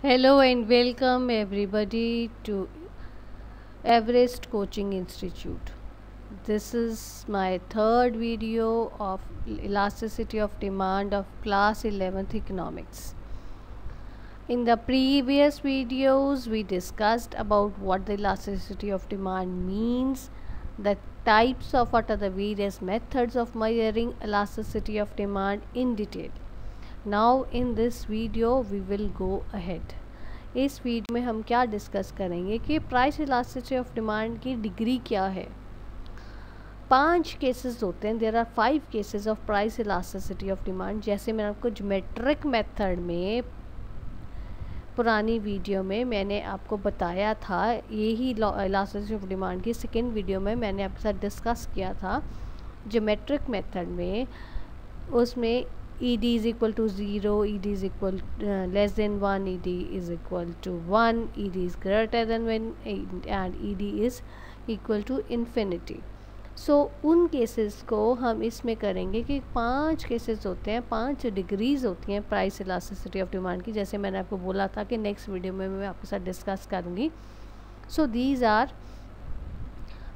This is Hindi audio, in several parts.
Hello and welcome everybody to Everest Coaching Institute. This is my third video of elasticity of demand of class 11th economics. In the previous videos we discussed about what the elasticity of demand means, the types of what are the various methods of measuring elasticity of demand in detail. Now in this video we will go ahead. इस वीडियो में हम क्या डिस्कस करेंगे कि प्राइस इलास्टिसिटी ऑफ डिमांड की डिग्री क्या है। 5 केसेस होते हैं, there are 5 cases of price elasticity of demand. जैसे मैंने आपको ज्योमेट्रिक मेथड में पुरानी वीडियो में मैंने आपको बताया था, यही इलास्टिसिटी ऑफ डिमांड की सेकेंड वीडियो में मैंने आपके साथ डिस्कस किया था। ज्योमेट्रिक मेथड में उसमें ED is equal to 0, ED is equal less than 1, ED is equal to 1, ED is greater than 1 and ED is equal to infinity. So उन केसेस को हम इसमें करेंगे कि 5 केसेस होते हैं, 5 डिग्रीज होती हैं प्राइस इलास्टिसिटी ऑफ डिमांड की। जैसे मैंने आपको बोला था कि नेक्स्ट वीडियो में मैं आपके साथ डिस्कस करूँगी। So these are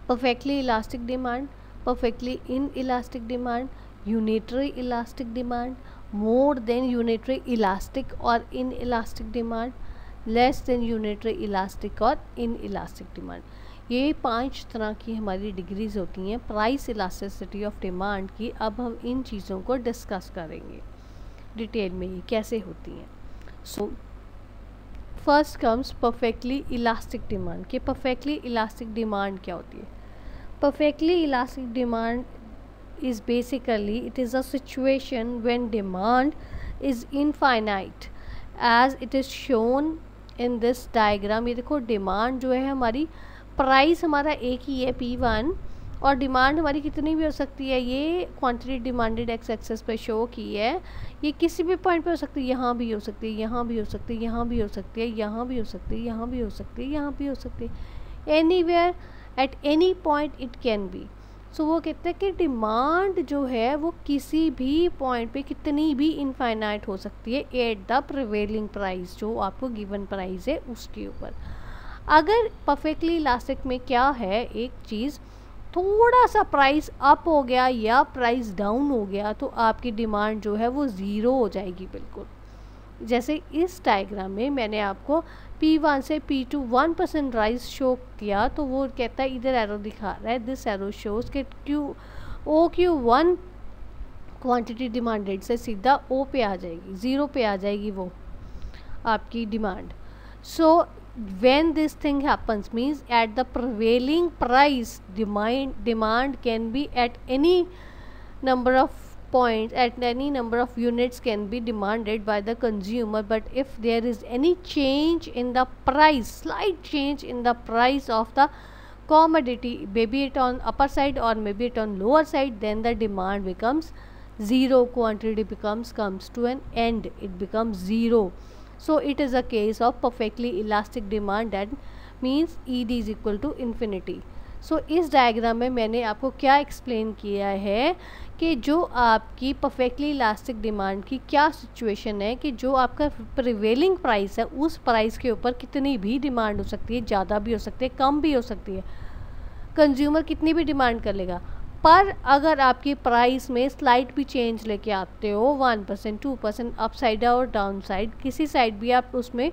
perfectly elastic demand, perfectly inelastic demand, unitary elastic demand, more than unitary elastic or inelastic demand, less than unitary elastic or inelastic demand. ये 5 तरह की हमारी डिग्रीज होती हैं प्राइस इलास्टिसिटी ऑफ डिमांड की। अब हम इन चीज़ों को डिस्कस करेंगे डिटेल में, ये कैसे होती हैं। So first comes perfectly elastic demand. कि परफेक्टली इलास्टिक डिमांड क्या होती है। Perfectly elastic demand is basically it is a situation when demand is infinite as it is shown in this diagram। ये देखो डिमांड जो है हमारी, प्राइस हमारा एक ही है P1 और डिमांड हमारी कितनी भी हो सकती है। ये क्वांटिटी डिमांडेड एक्स एक्सेस पे शो की है, ये किसी भी पॉइंट पे हो सकती है, यहाँ भी हो सकती है, यहाँ भी हो सकती है, यहाँ भी हो सकती है, यहाँ भी हो सकती है, यहाँ भी हो सकती है, यहाँ भी हो सकती है, anywhere at any point it can be. So वो कहते हैं कि डिमांड जो है वो किसी भी पॉइंट पे कितनी भी इनफाइनाइट हो सकती है एट द प्रिवेलिंग प्राइस, जो आपको गिवन प्राइस है उसके ऊपर। अगर परफेक्टली इलास्टिक में क्या है, एक चीज़ थोड़ा सा प्राइस अप हो गया या प्राइस डाउन हो गया तो आपकी डिमांड जो है वो ज़ीरो हो जाएगी बिल्कुल। जैसे इस डायग्राम में मैंने आपको P1 से P2 1% राइज शो किया, तो वो कहता है, इधर एरो दिखा रहा है, दिस एरो शोज के OQ1 क्वांटिटी डिमांडेड से सीधा O पे आ जाएगी, 0 पे आ जाएगी वो आपकी demand. So when this thing happens means at the prevailing price demand can be at any number of points, at any number of units can be demanded by the consumer, but if there is any change in the price, slight change in the price of the commodity, maybe it on upper side or maybe it on lower side, then the demand becomes zero, quantity comes to an end, it becomes zero. So it is a case of perfectly elastic demand, that means ED is equal to infinity. सो इस डायग्राम में मैंने आपको क्या एक्सप्लेन किया है कि जो आपकी परफेक्टली इलास्टिक डिमांड की क्या सिचुएशन है, कि जो आपका प्रिवेलिंग प्राइस है उस प्राइस के ऊपर कितनी भी डिमांड हो सकती है, ज़्यादा भी हो सकती है, कम भी हो सकती है, कंज्यूमर कितनी भी डिमांड कर लेगा। पर अगर आपकी प्राइस में स्लाइट भी चेंज लेके आते हो 1% 2% अप साइड और डाउन साइड, किसी साइड भी आप उसमें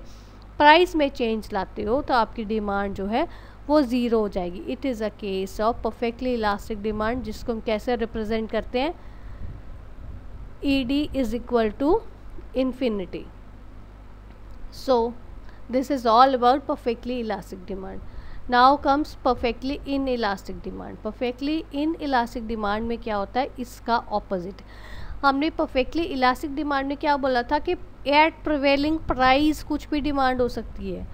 प्राइस में चेंज लाते हो तो आपकी डिमांड जो है वो ज़ीरो हो जाएगी। It is a case of perfectly elastic demand, जिसको हम कैसे रिप्रेजेंट करते हैं, ED is equal to infinity. So this is all about perfectly elastic demand. Now comes perfectly inelastic demand. Perfectly inelastic demand में क्या होता है, इसका ऑपोजिट। हमने परफेक्टली इलास्टिक डिमांड में क्या बोला था कि एट प्रिवेलिंग प्राइस कुछ भी डिमांड हो सकती है,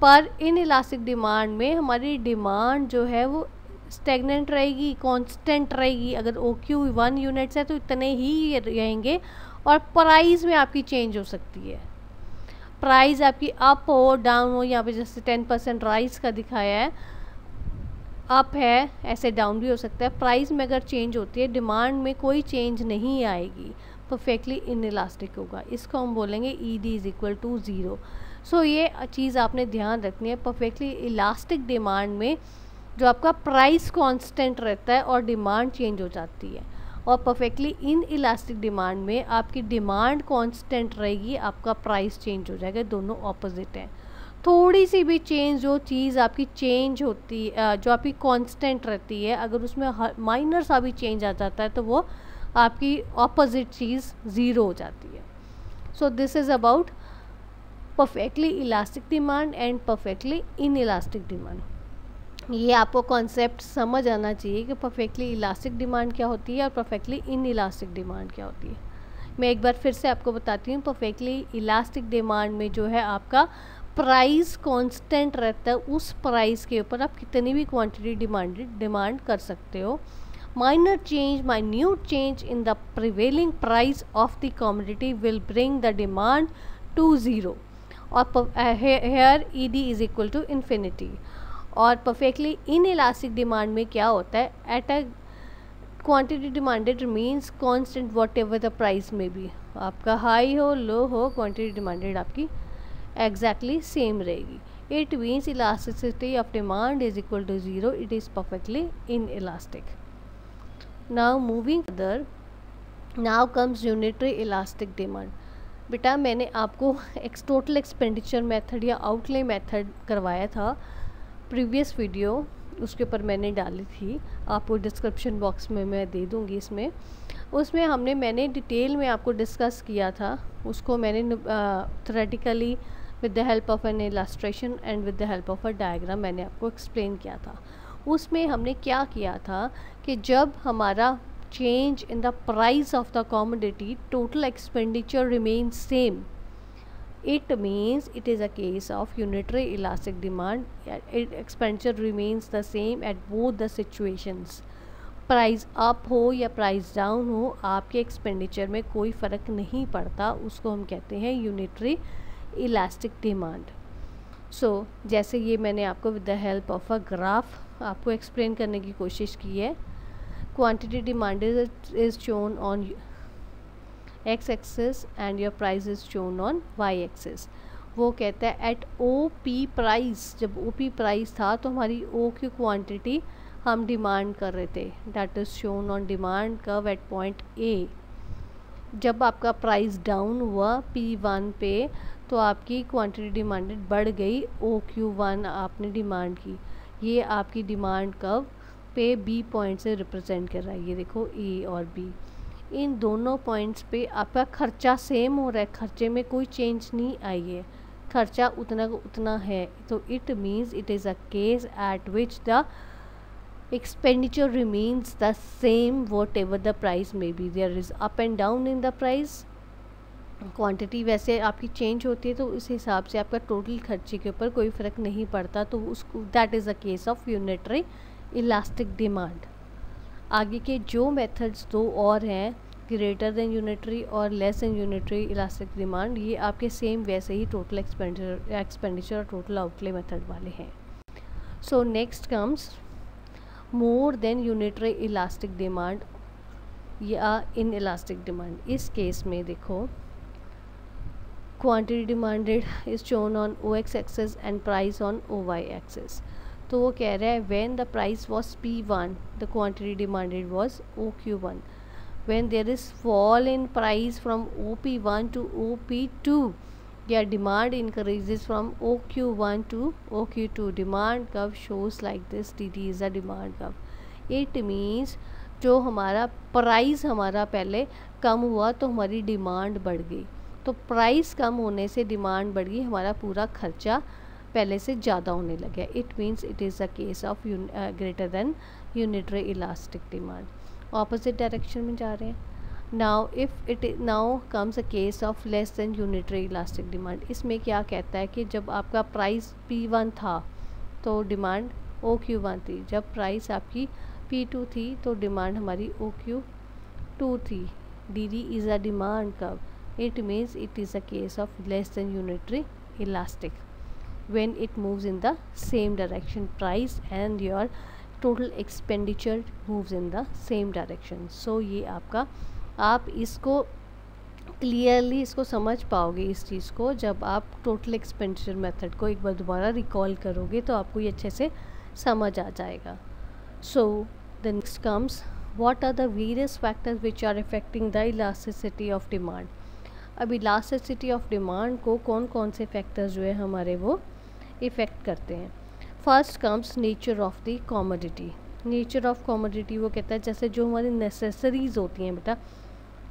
पर इन इलास्टिक डिमांड में हमारी डिमांड जो है वो स्टेगनेंट रहेगी, कांस्टेंट रहेगी। अगर OQ1 यूनिट्स है तो इतने ही रहेंगे और प्राइस में आपकी चेंज हो सकती है, प्राइस आपकी अप हो डाउन हो। यहाँ पे जैसे 10% राइस का दिखाया है, अप है, ऐसे डाउन भी हो सकता है। प्राइस में अगर चेंज होती है, डिमांड में कोई चेंज नहीं आएगी, परफेक्टली इनइलास्टिक होगा। इसको हम बोलेंगे ED is equal to zero. So ये चीज़ आपने ध्यान रखनी है। परफेक्टली इलास्टिक डिमांड में जो आपका प्राइस कांस्टेंट रहता है और डिमांड चेंज हो जाती है, और परफेक्टली इन इलास्टिक डिमांड में आपकी डिमांड कांस्टेंट रहेगी, आपका प्राइस चेंज हो जाएगा। दोनों ऑपोजिट हैं। थोड़ी सी भी चेंज, जो चीज़ आपकी चेंज होती जो आपकी कांस्टेंट रहती है, अगर उसमें माइनर सा भी चेंज आ जाता है तो वो आपकी ऑपोजिट चीज़ ज़ीरो हो जाती है। सो this is about perfectly elastic demand and perfectly inelastic demand. ये आपको कॉन्सेप्ट समझ आना चाहिए कि परफेक्टली इलास्टिक डिमांड क्या होती है और परफेक्टली इन इलास्टिक डिमांड क्या होती है। मैं एक बार फिर से आपको बताती हूँ। परफेक्टली इलास्टिक डिमांड में जो है आपका प्राइस कांस्टेंट रहता है, उस प्राइस के ऊपर आप कितनी भी क्वांटिटी डिमांड कर सकते हो। Minor change, minute change in the prevailing price of the commodity will bring the demand to zero, और here ED is equal to infinity. और परफेक्टली इन इलास्टिक डिमांड में क्या होता है, at a quantity demanded means constant whatever the price may be, आपका हाई हो लो हो, क्वांटिटी डिमांडेड आपकी एग्जैक्टली सेम रहेगी। It means elasticity of demand is equal to zero, it is perfectly in elastic. Now moving other, now comes unitary elastic demand. बेटा मैंने आपको टोटल एक्सपेंडिचर मेथड या आउटले मेथड करवाया था प्रीवियस वीडियो, उसके ऊपर मैंने डाली थी, आपको डिस्क्रिप्शन बॉक्स में मैं दे दूँगी इसमें। उसमें मैंने डिटेल में आपको डिस्कस किया था, उसको मैंने theoretically with the help of N illustration and with the help of a diagram मैंने आपको एक्सप्लेन किया था। उसमें हमने क्या किया था कि जब हमारा change in the price of the commodity, total expenditure remains same. It means it is a case of unitary elastic demand. Expenditure remains the same at both the situations. Price up हो या प्राइस डाउन हो, आपके एक्सपेंडिचर में कोई फ़र्क नहीं पड़ता, उसको हम कहते हैं यूनिटरी इलास्टिक डिमांड। सो जैसे ये मैंने आपको with the help of a graph आपको एक्सप्लेन करने की कोशिश की है। Quantity demanded is shown on x-axis and your price is shown on y-axis। वो कहता है एट OP प्राइस, जब OP प्राइस था तो हमारी O की क्वांटिटी हम डिमांड कर रहे थे, that is shown on demand curve at point A। जब आपका प्राइस डाउन हुआ P1 पे तो आपकी क्वांटिटी डिमांडेड बढ़ गई, OQ1 आपने डिमांड की। ये आपकी डिमांड कर्व पे B पॉइंट से रिप्रेजेंट कर रहा है, ये देखो A और B। इन दोनों पॉइंट्स पे आपका खर्चा सेम हो रहा है, खर्चे में कोई चेंज नहीं आई है, खर्चा उतना का उतना है। तो it means it is a case at which the expenditure remains the same whatever the price may be. There is up and down in the price, quantity वैसे आपकी चेंज होती है तो उस हिसाब से आपका टोटल खर्चे के ऊपर कोई फ़र्क नहीं पड़ता, तो उसको that is a case of unitary elastic demand. आगे के जो मेथड्स दो और हैं, ग्रेटर देन यूनिटरी और less than unitary elastic demand, ये आपके सेम वैसे ही टोटल एक्सपेंडिचर और टोटल आउटले मेथड वाले हैं। So next comes more than unitary elastic demand या इन इलास्टिक डिमांड। इस केस में देखो quantity demanded is shown on OX axis and price on OY axis. तो वो कह रहा है when the price was P1 the quantity demanded was OQ1। When there is fall in price from OP1 to OP2 या demand increases from OQ1 to OQ2, demand curve shows like this, DD is a demand curve. It means जो हमारा प्राइस हमारा पहले कम हुआ तो हमारी डिमांड बढ़ गई, तो प्राइस कम होने से डिमांड बढ़ गई, हमारा पूरा खर्चा पहले से ज़्यादा होने लगा। It means it is a case of greater than unitary elastic demand. Opposite direction में जा रहे हैं। Now comes a case of less than unitary elastic demand. इसमें क्या कहता है कि जब आपका प्राइस P1 था तो डिमांड OQ1 थी, जब प्राइस आपकी P2 थी तो डिमांड हमारी OQ2 थी। DD is a demand curve. It means it is a case of less than unitary elastic when it moves in the same direction, price and your total expenditure moves in the same direction. So ये आपका, आप इसको क्लियरली इसको समझ पाओगे इस चीज़ को जब आप टोटल एक्सपेंडिचर मेथड को एक बार दोबारा रिकॉल करोगे, तो आपको ये अच्छे से समझ आ जाएगा. So the next comes, what are the various factors which are affecting the elasticity of demand. अब elasticity of demand को कौन कौन से फैक्टर्स जो है हमारे वो इफ़ेक्ट करते हैं. First comes nature of the commodity. Nature of commodity वो कहता है जैसे जो हमारी नेसेसरीज़ होती हैं बेटा,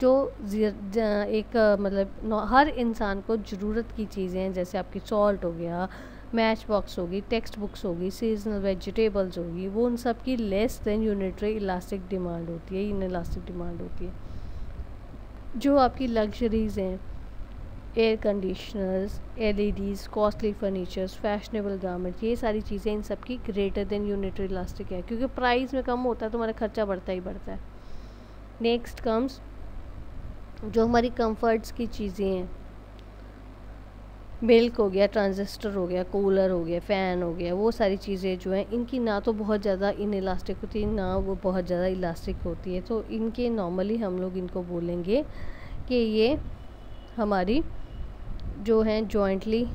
जो एक मतलब हर इंसान को ज़रूरत की चीज़ें हैं, जैसे आपकी सॉल्ट हो गया, मैच बॉक्स होगी, टेक्स्ट बुक्स होगी, सीजनल वेजिटेबल्स होगी, वो उन सब की less than unitary elastic demand होती है, इन इलास्टिक डिमांड होती है. जो आपकी लग्जरीज़ हैं, air conditioners, LEDs, costly furnitures, fashionable garments, ये सारी चीज़ें इन सब की ग्रेटर देन यूनिटरी इलास्टिक है, क्योंकि प्राइस में कम होता है तो हमारा खर्चा बढ़ता ही बढ़ता है. नेक्स्ट कम्स जो हमारी कंफर्ट्स की चीज़ें हैं, मिल्क हो गया, ट्रांजिस्टर हो गया, कूलर हो गया, फ़ैन हो गया, वो सारी चीज़ें जो हैं इनकी ना तो बहुत ज़्यादा इन इलास्टिक होती है, ना वो बहुत ज़्यादा इलास्टिक होती है. तो इनके नॉर्मली हम लोग इनको बोलेंगे कि ये हमारी जो हैं जॉइंटली,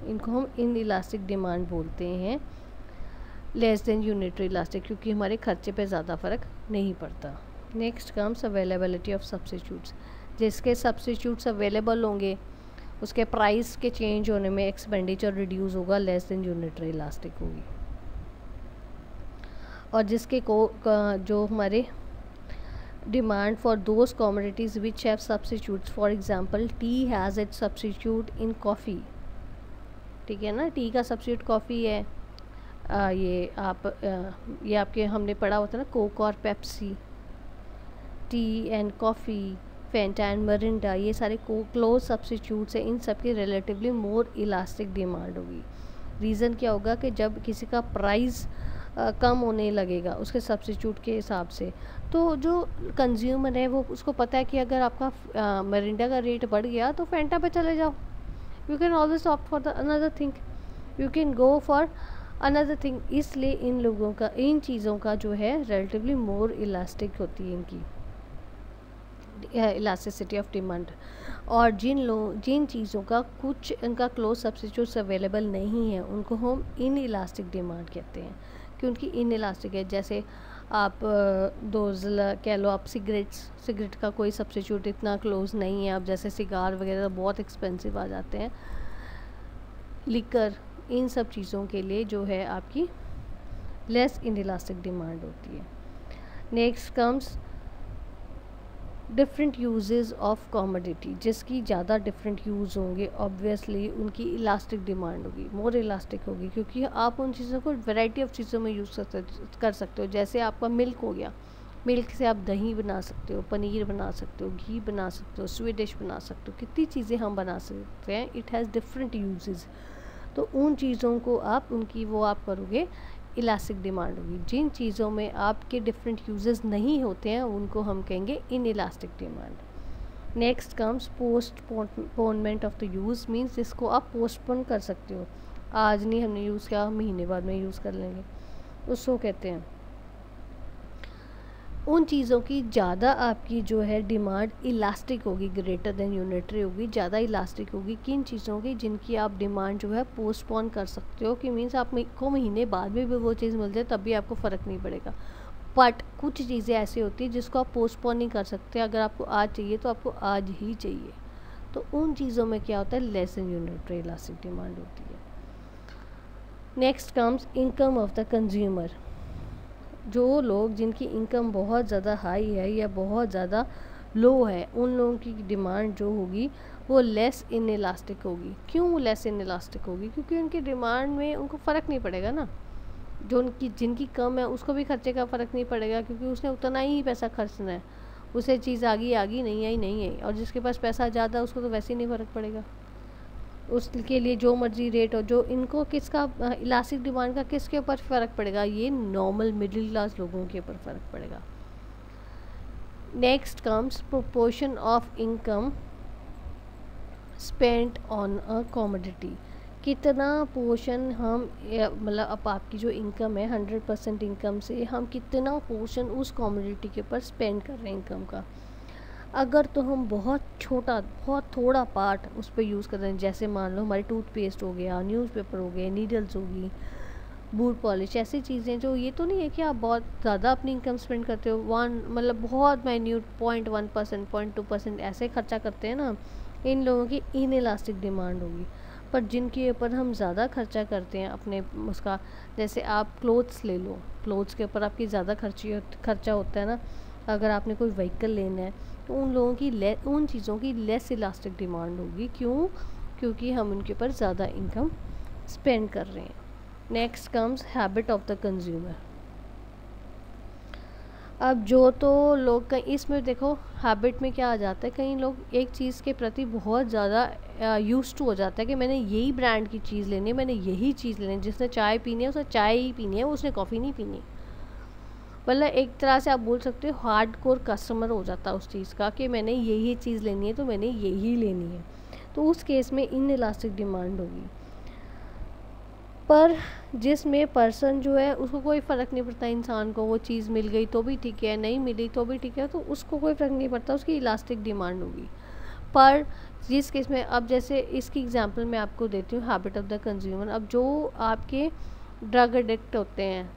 इनको हम इन इलास्टिक डिमांड बोलते हैं, लेस देन यूनिटरी इलास्टिक, क्योंकि हमारे खर्चे पे ज़्यादा फ़र्क नहीं पड़ता. Next comes availability of substitutes. जिसके सब्स्टिट्यूट्स अवेलेबल होंगे उसके प्राइस के चेंज होने में एक्सपेंडिचर रिड्यूस होगा, लेस देन यूनिटरी इलास्टिक होगी. और जिसके जो हमारे demand for those commodities which have substitutes, for example T has it substitute in coffee. ठीक है ना, टी का सब्स्टिट्यूट कॉफ़ी है. ये आपके हमने पढ़ा होता है ना, कोक और Pepsi, T and coffee, Fanta and Mirinda, ये सारे क्लोज सब्स्टिट्यूट्स हैं. इन सब की रिलेटिवली मोर इलास्टिक डिमांड होगी. रीज़न क्या होगा कि जब किसी का प्राइस कम होने लगेगा उसके सब्स्टिट्यूट के हिसाब से, तो जो कंज्यूमर है वो उसको पता है कि अगर आपका मरिंडा का रेट बढ़ गया तो फेंटा पे चले जाओ. You can always opt for the another thing, you can go for another thing. इसलिए इन लोगों का, इन चीज़ों का जो है रिलेटिवली मोर इलास्टिक होती है इनकी इलास्टिसिटी ऑफ डिमांड. और जिन चीज़ों का कुछ इनका क्लोज सब्स्टिट्यूट्स अवेलेबल नहीं है उनको हम इन इलास्टिक डिमांड कहते हैं, क्योंकि इन इलास्टिक है. जैसे आप कह लो, आप सिगरेट का कोई सब्स्टिट्यूट इतना क्लोज नहीं है. आप जैसे सिगार वगैरह बहुत एक्सपेंसिव आ जाते हैं, लिकर, इन सब चीज़ों के लिए जो है आपकी लेस इन इलास्टिक डिमांड होती है. Next comes different uses of commodity. जिसकी ज़्यादा डिफरेंट यूज़ होंगे ऑब्वियसली उनकी इलास्टिक डिमांड होगी, मोर इलास्टिक होगी, क्योंकि आप उन चीज़ों को वैरायटी ऑफ चीज़ों में यूज़ कर सकते हो. जैसे आपका मिल्क हो गया, मिल्क से आप दही बना सकते हो, पनीर बना सकते हो, घी बना सकते हो, स्वीट डिश बना सकते हो, कितनी चीज़ें हम बना सकते हैं. It has different uses. तो उन चीज़ों को आप उनकी वो आप करोगे, इलास्टिक डिमांड होगी. जिन चीज़ों में आपके डिफरेंट यूजेस नहीं होते हैं उनको हम कहेंगे in elastic demand. Next comes postponement of the use. Means जिसको आप पोस्टपोन कर सकते हो, आज नहीं हमने यूज़ किया, महीने बाद में यूज़ कर लेंगे, उसको कहते हैं. उन चीज़ों की ज़्यादा आपकी जो है डिमांड इलास्टिक होगी, ग्रेटर देन यूनिटरी होगी, ज़्यादा इलास्टिक होगी. किन चीज़ों की, जिनकी आप डिमांड जो है पोस्टपोन कर सकते हो, कि मीन्स आपको महीने बाद में भी वो चीज़ मिल जाए तब भी आपको फ़र्क नहीं पड़ेगा. बट कुछ चीज़ें ऐसी होती हैं जिसको आप पोस्टपोन नहीं कर सकते. अगर आपको आज चाहिए तो आपको आज ही चाहिए. तो उन चीज़ों में क्या होता है, less than unitary elastic demand होती है. Next comes income of the consumer. जो लोग जिनकी इनकम बहुत ज़्यादा हाई है या बहुत ज़्यादा लो है, उन लोगों की डिमांड जो होगी वो लेस इन इलास्टिक होगी. क्यों लेस इन इलास्टिक होगी? क्योंकि उनकी डिमांड में उनको फ़र्क नहीं पड़ेगा ना. जो जिनकी कम है उसको भी खर्चे का फ़र्क नहीं पड़ेगा, क्योंकि उसने उतना ही पैसा खर्चना है. उसे चीज़ आ गई नहीं आई. और जिसके पास पैसा ज़्यादा उसको तो वैसे ही नहीं फ़र्क पड़ेगा. उसके लिए जो मर्जी रेट हो. जो इनको किसका इलास्टिक डिमांड का किसके ऊपर फ़र्क पड़ेगा? ये नॉर्मल मिडिल क्लास लोगों के ऊपर फ़र्क पड़ेगा. Next comes proportion of income spent on a commodity. कितना पोर्शन हम मतलब अब आपकी जो इनकम है 100% इनकम से हम कितना पोर्शन उस कॉमोडिटी के ऊपर स्पेंड कर रहे हैं इनकम का. अगर तो हम बहुत छोटा, बहुत थोड़ा पार्ट उस पर यूज़ कर रहे हैं, जैसे मान लो हमारी टूथपेस्ट हो गया, न्यूज़पेपर हो गए, नीडल्स होगी, बूट पॉलिश, ऐसी चीज़ें जो, ये तो नहीं है कि आप बहुत ज़्यादा अपनी इनकम स्पेंड करते हो, वन मतलब बहुत माइन्यूट 0.1%, 0.2% ऐसे खर्चा करते हैं ना, इन लोगों की इन इलास्टिक डिमांड होगी। पर जिनके ऊपर हम ज़्यादा खर्चा करते हैं अपने उसका, जैसे आप क्लोथ्स ले लो, क्लोथ्स के ऊपर आपकी ज़्यादा खर्चा होता है ना, अगर आपने कोई व्हीकल लेना है तो उन लोगों की उन चीज़ों की लेस इलास्टिक डिमांड होगी। क्यों? क्योंकि हम उनके ऊपर ज़्यादा इनकम स्पेंड कर रहे हैं। Next comes habit of the consumer. अब जो तो लोग कहीं इसमें देखो, हैबिट में क्या आ जाता है, कई लोग एक चीज़ के प्रति बहुत ज़्यादा यूज्ड टू हो जाता है कि मैंने यही ब्रांड की चीज़ लेनी है, मैंने यही चीज़ लेनी है, जिसने चाय पीनी है उसने चाय ही पीनी है, उसने कॉफ़ी नहीं पीनी। मतलब एक तरह से आप बोल सकते हो हार्ड कोर कस्टमर हो जाता है उस चीज़ का कि मैंने यही चीज़ लेनी है तो मैंने यही लेनी है, तो उस केस में इन इलास्टिक डिमांड होगी। पर जिसमें पर्सन जो है उसको कोई फ़र्क नहीं पड़ता, इंसान को वो चीज़ मिल गई तो भी ठीक है, नहीं मिली तो भी ठीक है, तो उसको कोई फ़र्क नहीं पड़ता, उसकी इलास्टिक डिमांड होगी। पर जिस केस में, अब जैसे इसकी एग्जांपल मैं आपको देती हूँ, हैबिट ऑफ द कंज्यूमर। अब जो आपके ड्रग एडिक्ट होते हैं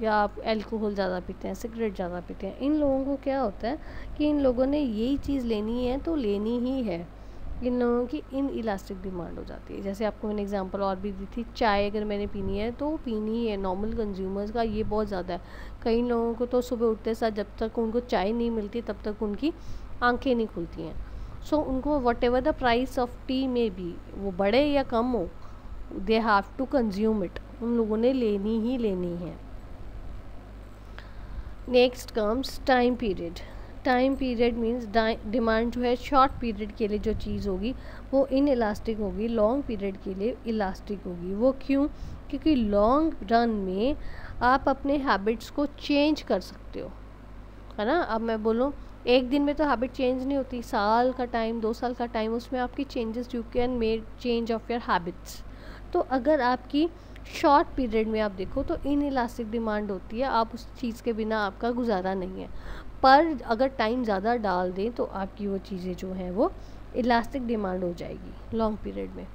या आप अल्कोहल ज़्यादा पीते हैं, सिगरेट ज़्यादा पीते हैं, इन लोगों को क्या होता है कि इन लोगों ने यही चीज़ लेनी है तो लेनी ही है, इन लोगों की इन इलास्टिक डिमांड हो जाती है। जैसे आपको मैंने एग्जांपल और भी दी थी, चाय अगर मैंने पीनी है तो पीनी ही है, नॉर्मल कंज्यूमर्स का ये बहुत ज़्यादा है। कई लोगों को तो सुबह उठते साथ जब तक उनको चाय नहीं मिलती तब तक उनकी आंखें नहीं खुलती हैं। सो उनको whatever the price of tea में भी, वो बढ़े या कम हो, they have to consume it, उन लोगों ने लेनी ही लेनी है। Next comes time period. Time period means demand जो है शॉर्ट पीरियड के लिए जो चीज़ होगी वो इन इलास्टिक होगी, लॉन्ग पीरियड के लिए इलास्टिक होगी। वो क्यों? क्योंकि लॉन्ग रन में आप अपने हैबिट्स को चेंज कर सकते हो, है ना। अब मैं बोलूँ एक दिन में तो हैबिट चेंज नहीं होती, साल का टाइम, 2 साल का टाइम, उसमें आपकी changes, you can make change of your habits. तो अगर आपकी शॉर्ट पीरियड में आप देखो तो इन इलास्टिक डिमांड होती है, आप उस चीज़ के बिना आपका गुजारा नहीं है। पर अगर टाइम ज़्यादा डाल दें तो आपकी वो चीज़ें जो हैं वो इलास्टिक डिमांड हो जाएगी लॉन्ग पीरियड में।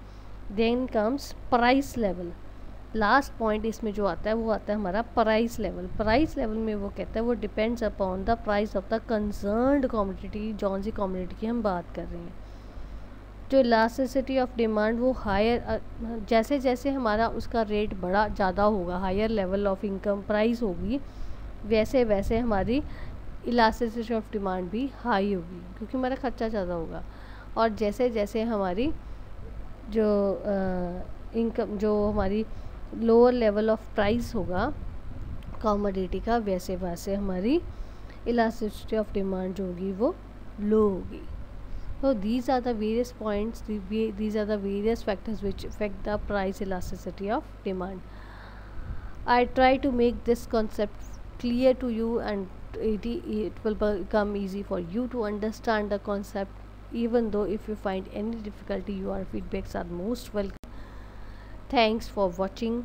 Then comes price level. Last point इसमें जो आता है वो आता है हमारा प्राइस लेवल। प्राइस लेवल में वो कहता है वो depends upon the price of the concerned commodity, जौन सी कमोडिटी की हम बात कर रहे हैं। जो इलास्टिसिटी ऑफ डिमांड वो हायर, जैसे जैसे हमारा उसका रेट बड़ा ज़्यादा होगा, higher level of income price होगी, वैसे वैसे हमारी इलास्टिसिटी ऑफ डिमांड भी हाई होगी, क्योंकि हमारा खर्चा ज़्यादा होगा। और जैसे जैसे हमारी जो इनकम, जो हमारी लोअर लेवल ऑफ प्राइस होगा कमोडिटी का, वैसे वैसे हमारी इलास्टिसिटी ऑफ डिमांड जो होगी वो लो होगी। So these are the various points, these are the various factors which affect the price elasticity of demand. I try to make this concept clear to you, and it will become easy for you to understand the concept. Even though if you find any difficulty, your feedbacks are most welcome. Thanks for watching.